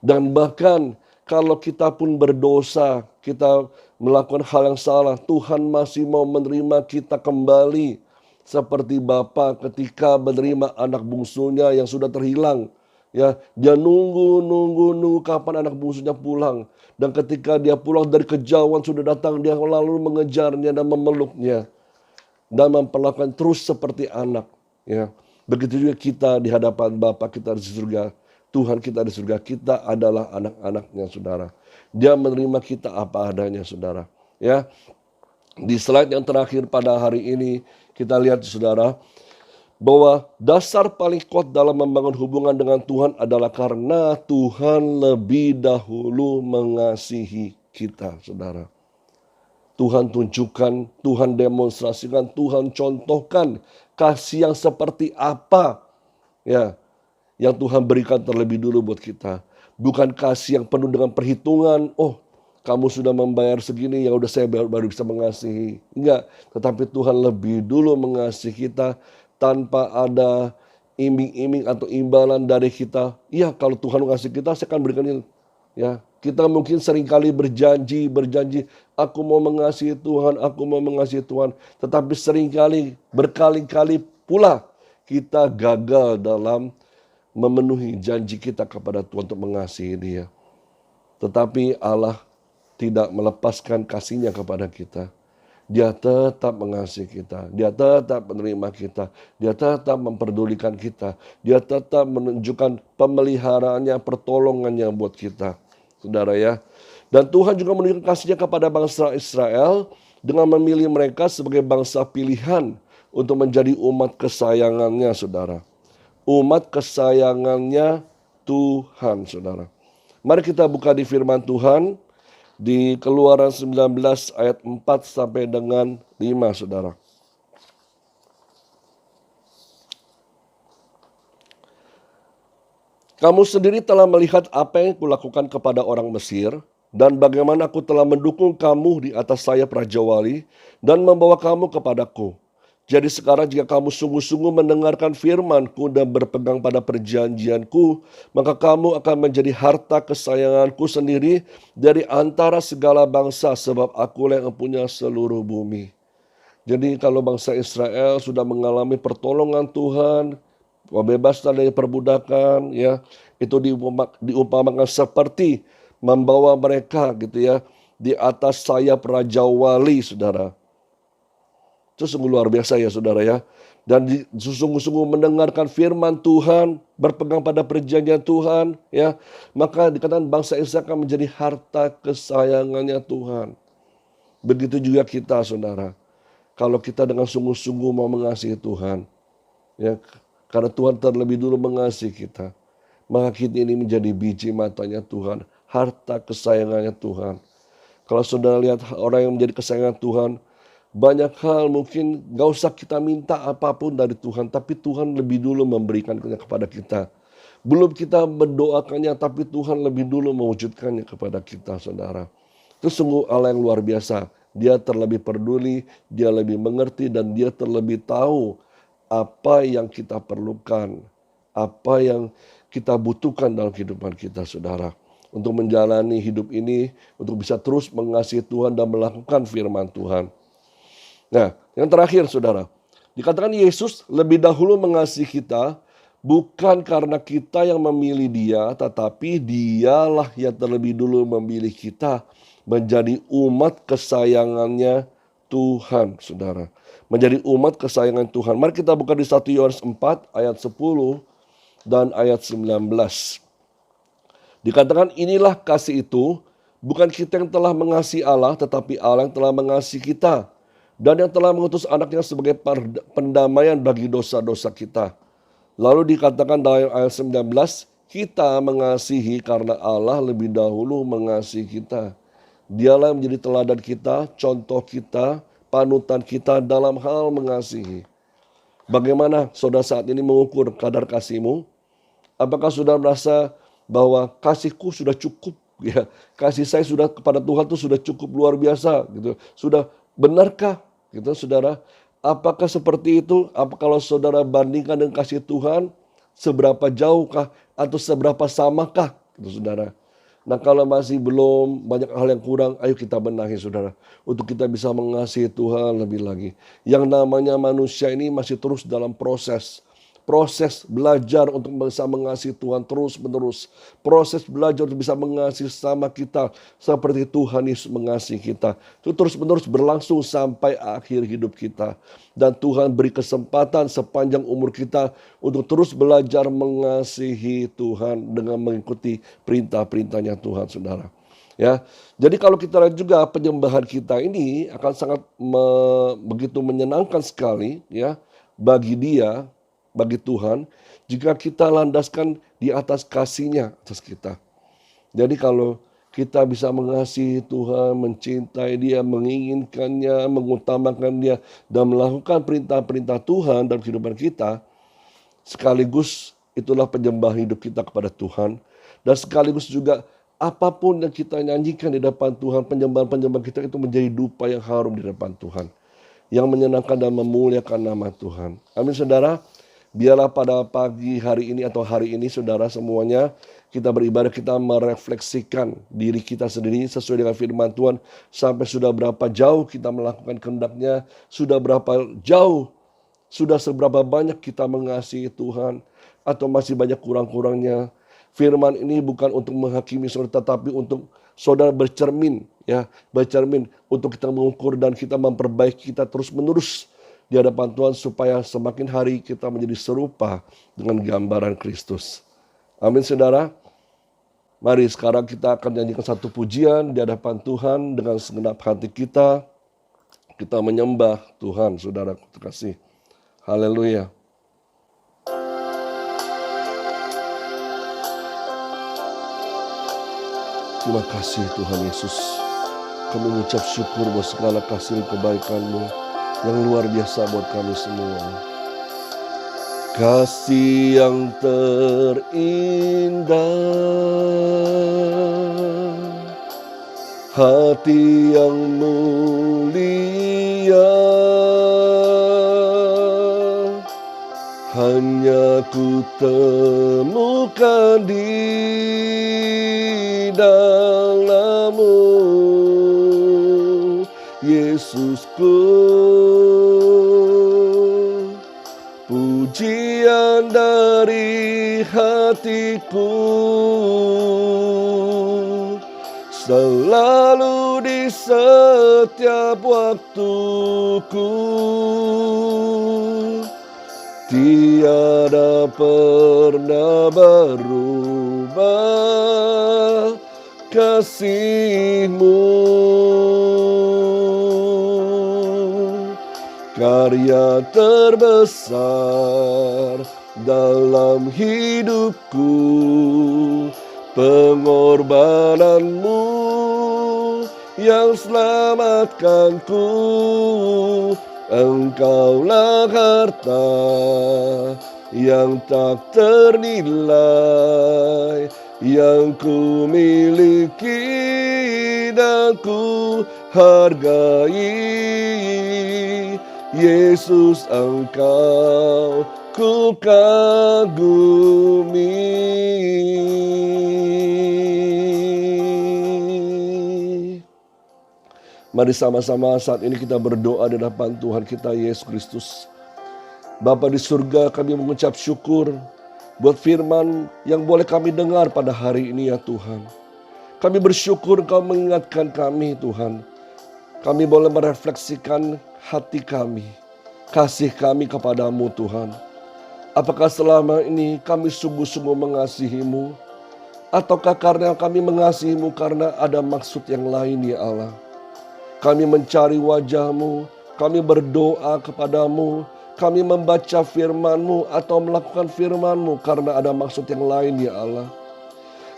Dan bahkan kalau kita pun berdosa, kita melakukan hal yang salah, Tuhan masih mau menerima kita kembali. Seperti Bapa ketika menerima anak bungsunya yang sudah terhilang. Ya, dia nunggu kapan anak bungsunya pulang. Dan ketika dia pulang dari kejauhan sudah datang, dia lalu mengejarnya dan memeluknya. Dan memperlakukan terus seperti anak. Ya. Begitu juga kita di hadapan Bapa kita di surga. Tuhan kita di surga, kita adalah anak-anaknya, saudara. Dia menerima kita apa adanya, saudara. Ya, di slide yang terakhir pada hari ini, kita lihat, saudara, bahwa dasar paling kuat dalam membangun hubungan dengan Tuhan adalah karena Tuhan lebih dahulu mengasihi kita, saudara. Tuhan tunjukkan, Tuhan demonstrasikan, Tuhan contohkan kasih yang seperti apa, ya, yang Tuhan berikan terlebih dulu buat kita. Bukan kasih yang penuh dengan perhitungan, oh kamu sudah membayar segini, ya udah saya baru bisa mengasihi. Enggak, tetapi Tuhan lebih dulu mengasihi kita tanpa ada iming-iming atau imbalan dari kita. Iya, kalau Tuhan mengasihi kita, saya akan berikan ini. Ya, kita mungkin seringkali berjanji, aku mau mengasihi Tuhan, aku mau mengasihi Tuhan. Tetapi seringkali, berkali-kali pula kita gagal dalam memenuhi janji kita kepada Tuhan untuk mengasihi Dia. Tetapi Allah tidak melepaskan kasih-Nya kepada kita. Dia tetap mengasihi kita. Dia tetap menerima kita. Dia tetap memperdulikan kita. Dia tetap menunjukkan pemeliharaannya, pertolongannya buat kita. Saudara ya. Dan Tuhan juga menunjukkan kasih-Nya kepada bangsa Israel dengan memilih mereka sebagai bangsa pilihan untuk menjadi umat kesayangannya, saudara. Umat kesayangannya Tuhan, saudara. Mari kita buka di firman Tuhan di Keluaran 19 ayat 4 sampai dengan 5, saudara. Kamu sendiri telah melihat apa yang kulakukan kepada orang Mesir, dan bagaimana aku telah mendukung kamu di atas sayap Raja Wali, dan membawa kamu kepadaku. Jadi sekarang jika kamu sungguh-sungguh mendengarkan firman-Ku dan berpegang pada perjanjian-Ku, maka kamu akan menjadi harta kesayangan-Ku sendiri dari antara segala bangsa, sebab Akulah yang punya seluruh bumi. Jadi kalau bangsa Israel sudah mengalami pertolongan Tuhan, bebaskan dari perbudakan, ya, itu diumpamakan seperti membawa mereka gitu ya di atas sayap Raja Wali, saudara. Itu sungguh luar biasa ya, saudara ya. Dan sungguh-sungguh mendengarkan firman Tuhan, berpegang pada perjanjian Tuhan, ya, maka dikatakan bangsa Israel akan menjadi harta kesayangannya Tuhan. Begitu juga kita, saudara. Kalau kita dengan sungguh-sungguh mau mengasihi Tuhan, ya, karena Tuhan terlebih dulu mengasihi kita, maka kita ini menjadi biji matanya Tuhan, harta kesayangannya Tuhan. Kalau saudara lihat orang yang menjadi kesayangan Tuhan, banyak hal mungkin gak usah kita minta apapun dari Tuhan, tapi Tuhan lebih dulu memberikannya kepada kita. Belum kita mendoakannya, tapi Tuhan lebih dulu mewujudkannya kepada kita, saudara. Itu sungguh Allah yang luar biasa. Dia terlebih peduli, dia lebih mengerti, dan dia terlebih tahu apa yang kita perlukan, apa yang kita butuhkan dalam kehidupan kita, saudara. Untuk menjalani hidup ini, untuk bisa terus mengasihi Tuhan dan melakukan firman Tuhan. Nah, yang terakhir, saudara, dikatakan Yesus lebih dahulu mengasihi kita, bukan karena kita yang memilih Dia, tetapi Dialah yang terlebih dulu memilih kita menjadi umat kesayangannya Tuhan, saudara. Menjadi umat kesayangan Tuhan. Mari kita buka di 1 Yohanes 4 ayat 10 dan ayat 19. Dikatakan inilah kasih itu, bukan kita yang telah mengasihi Allah, tetapi Allah yang telah mengasihi kita. Dan yang telah mengutus anaknya sebagai pendamaian bagi dosa-dosa kita. Lalu dikatakan dalam ayat 19, Kita mengasihi karena Allah lebih dahulu mengasihi kita. Dialah yang menjadi teladan kita, contoh kita, panutan kita dalam hal mengasihi. Bagaimana saudara saat ini mengukur kadar kasihmu? Apakah saudara merasa bahwa kasihku sudah cukup? Ya, kasih saya sudah kepada Tuhan itu sudah cukup luar biasa gitu. Sudah benarkah gitu saudara? Apakah seperti itu? Apa kalau saudara bandingkan dengan kasih Tuhan, seberapa jauhkah atau seberapa samakah gitu saudara? Nah kalau masih belum, banyak hal yang kurang, ayo kita benahi saudara. Untuk kita bisa mengasihi Tuhan lebih lagi. Yang namanya manusia ini masih terus dalam proses. Proses belajar untuk bisa mengasihi Tuhan terus menerus. Proses belajar untuk bisa mengasihi sama kita seperti Tuhan Yesus mengasihi kita. Itu terus menerus berlangsung sampai akhir hidup kita. Dan Tuhan beri kesempatan sepanjang umur kita untuk terus belajar mengasihi Tuhan dengan mengikuti perintah-perintahnya Tuhan saudara. Ya, jadi kalau kita lihat juga penyembahan kita ini akan sangat begitu menyenangkan sekali ya bagi Dia, bagi Tuhan, jika kita landaskan di atas kasih-Nya atas kita. Jadi kalau kita bisa mengasihi Tuhan, mencintai Dia, menginginkannya, mengutamakan Dia, dan melakukan perintah-perintah Tuhan dalam kehidupan kita, sekaligus itulah penyembahan hidup kita kepada Tuhan. Dan sekaligus juga apapun yang kita nyanyikan di depan Tuhan, penyembahan-penyembahan kita itu menjadi dupa yang harum di depan Tuhan. Yang menyenangkan dan memuliakan nama Tuhan. Amin saudara. Biarlah pada pagi hari ini atau hari ini saudara semuanya kita beribadah, kita merefleksikan diri kita sendiri sesuai dengan firman Tuhan. Sampai sudah berapa jauh kita melakukan kehendak-Nya, sudah berapa jauh, sudah seberapa banyak kita mengasihi Tuhan, atau masih banyak kurang-kurangnya. Firman ini bukan untuk menghakimi saudara, tetapi untuk saudara bercermin, ya, bercermin untuk kita mengukur dan kita memperbaiki kita terus menerus di hadapan Tuhan supaya semakin hari kita menjadi serupa dengan gambaran Kristus. Amin saudara. Mari sekarang kita akan nyanyikan satu pujian di hadapan Tuhan dengan segenap hati kita. Kita menyembah Tuhan saudara terkasih. Haleluya. Terima kasih Tuhan Yesus. Kami mengucap syukur buat segala kasih dan kebaikan-Mu yang luar biasa buat kami semua. Kasih yang terindah, hati yang mulia, hanya ku temukan di dalam-Mu, Yesusku. Pujian dari hatiku selalu di setiap waktuku, tiada pernah berubah kasih-Mu. Karya terbesar dalam hidupku, pengorbanan-Mu yang selamatkanku. Engkaulah harta yang tak ternilai, yang ku miliki dan ku hargai. Yesus, Engkau ku kagumi. Mari sama-sama saat ini kita berdoa di hadapan Tuhan kita Yesus Kristus. Bapa di surga, kami mengucap syukur buat firman yang boleh kami dengar pada hari ini ya Tuhan. Kami bersyukur Engkau mengingatkan kami Tuhan. Kami boleh merefleksikan hati kami, kasih kami kepadamu Tuhan. Apakah selama ini kami sungguh-sungguh mengasihi-Mu? Ataukah karena kami mengasihi-Mu karena ada maksud yang lain ya Allah? Kami mencari wajah-Mu, kami berdoa kepadamu, kami membaca firman-Mu atau melakukan firman-Mu karena ada maksud yang lain ya Allah.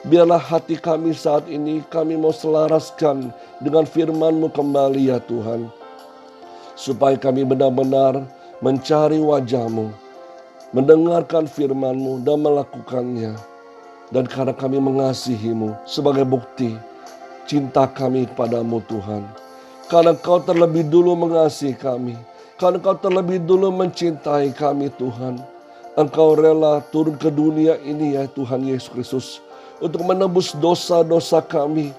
Biarlah hati kami saat ini kami mau selaraskan dengan firman-Mu kembali ya Tuhan. Supaya kami benar-benar mencari wajah-Mu, mendengarkan firman-Mu dan melakukannya. Dan karena kami mengasihi-Mu sebagai bukti cinta kami kepadamu Tuhan. Karena Engkau terlebih dulu mengasihi kami. Karena Engkau terlebih dulu mencintai kami Tuhan. Engkau rela turun ke dunia ini ya Tuhan Yesus Kristus. Untuk menebus dosa-dosa kami.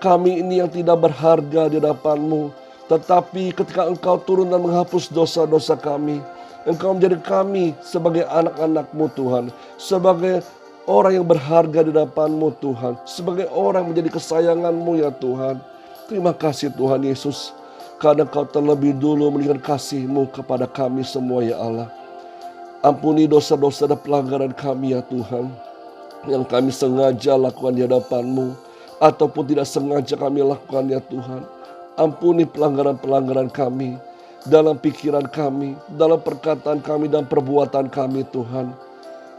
Kami ini yang tidak berharga di hadapan-Mu. Tetapi ketika Engkau turun dan menghapus dosa-dosa kami. Engkau menjadi kami sebagai anak-anak-Mu Tuhan. Sebagai orang yang berharga di hadapan-Mu Tuhan. Sebagai orang menjadi kesayangan-Mu ya Tuhan. Terima kasih Tuhan Yesus. Karena Engkau terlebih dulu menunjukkan kasih-Mu kepada kami semua ya Allah. Ampuni dosa-dosa dan pelanggaran kami ya Tuhan. Yang kami sengaja lakukan di hadapan-Mu. Ataupun tidak sengaja kami lakukan ya Tuhan. Ampuni pelanggaran-pelanggaran kami. Dalam pikiran kami. Dalam perkataan kami dan perbuatan kami Tuhan.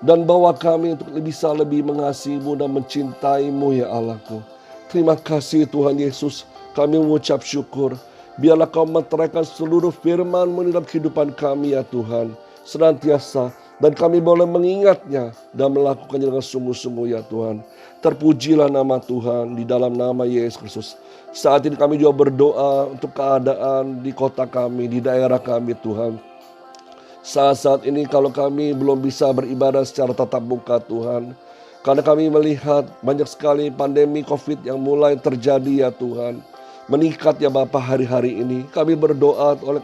Dan bawa kami untuk bisa lebih mengasihi-Mu dan mencintai-Mu ya Allahku. Terima kasih Tuhan Yesus. Kami mengucap syukur. Biarlah Kau meteraikan seluruh firman-Mu dalam kehidupan kami ya Tuhan. Senantiasa. Dan kami boleh mengingatnya dan melakukannya dengan sungguh-sungguh ya Tuhan. Terpujilah nama Tuhan di dalam nama Yesus Kristus. Saat ini kami juga berdoa untuk keadaan di kota kami, di daerah kami Tuhan. Saat-saat ini kalau kami belum bisa beribadah secara tatap muka Tuhan. Karena kami melihat banyak sekali pandemi COVID yang mulai terjadi ya Tuhan. Meningkat ya Bapa hari-hari ini. Kami berdoa oleh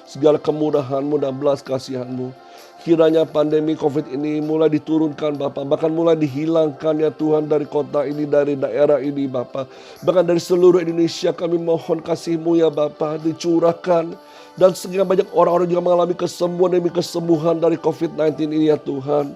segala kemurahan-Mu dan belas kasihan-Mu. Kiranya pandemi COVID ini mulai diturunkan Bapa. Bahkan mulai dihilangkan ya Tuhan dari kota ini, dari daerah ini Bapa. Bahkan dari seluruh Indonesia kami mohon kasih-Mu ya Bapa dicurahkan. Dan sehingga banyak orang-orang juga mengalami kesembuhan demi kesembuhan dari COVID-19 ini ya Tuhan.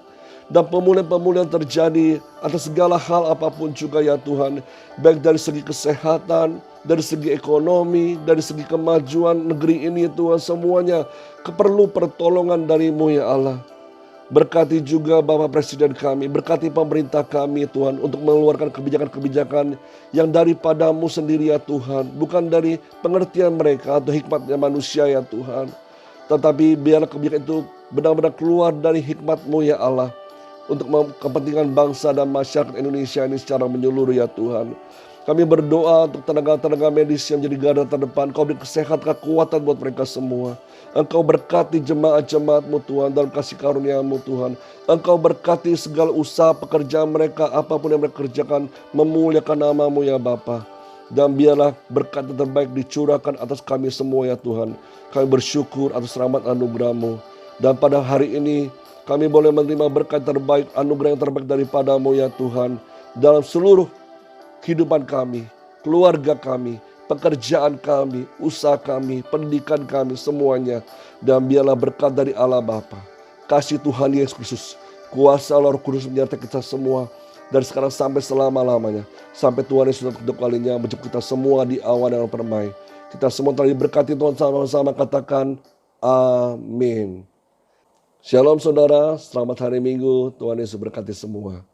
Dan pemulihan-pemulihan terjadi atas segala hal apapun juga ya Tuhan. Baik dari segi kesehatan, dari segi ekonomi, dari segi kemajuan negeri ini ya Tuhan. Semuanya perlu pertolongan dari-Mu ya Allah. Berkati juga Bapak Presiden kami, berkati pemerintah kami Tuhan. Untuk mengeluarkan kebijakan-kebijakan yang daripada-Mu sendiri ya Tuhan. Bukan dari pengertian mereka atau hikmatnya manusia ya Tuhan. Tetapi biarlah kebijakan itu benar-benar keluar dari hikmat-Mu ya Allah. Untuk kepentingan bangsa dan masyarakat Indonesia ini secara menyeluruh ya Tuhan. Kami berdoa untuk tenaga-tenaga medis yang menjadi garda terdepan. Kau beri kesehatan, kekuatan buat mereka semua. Engkau berkati jemaat-jemaat-Mu Tuhan dalam kasih karunia-Mu Tuhan. Engkau berkati segala usaha pekerjaan mereka, apapun yang mereka kerjakan, memuliakan nama-Mu ya Bapa. Dan biarlah berkat yang terbaik dicurahkan atas kami semua ya Tuhan. Kami bersyukur atas rahmat anugerah-Mu. Dan pada hari ini kami boleh menerima berkat terbaik, anugerah yang terbaik daripada-Mu ya Tuhan. Dalam seluruh kehidupan kami, keluarga kami, pekerjaan kami, usaha kami, pendidikan kami, semuanya. Dan biarlah berkat dari Allah Bapa, kasih Tuhan Yesus Kristus, kuasa Roh Kudus menyertai kita semua. Dari sekarang sampai selama-lamanya. Sampai Tuhan Yesus kedua kalinya menjemput kita semua di awan yang permai. Kita semua telah diberkati Tuhan, sama-sama katakan amin. Shalom saudara, selamat hari Minggu, Tuhan Yesus berkati semua.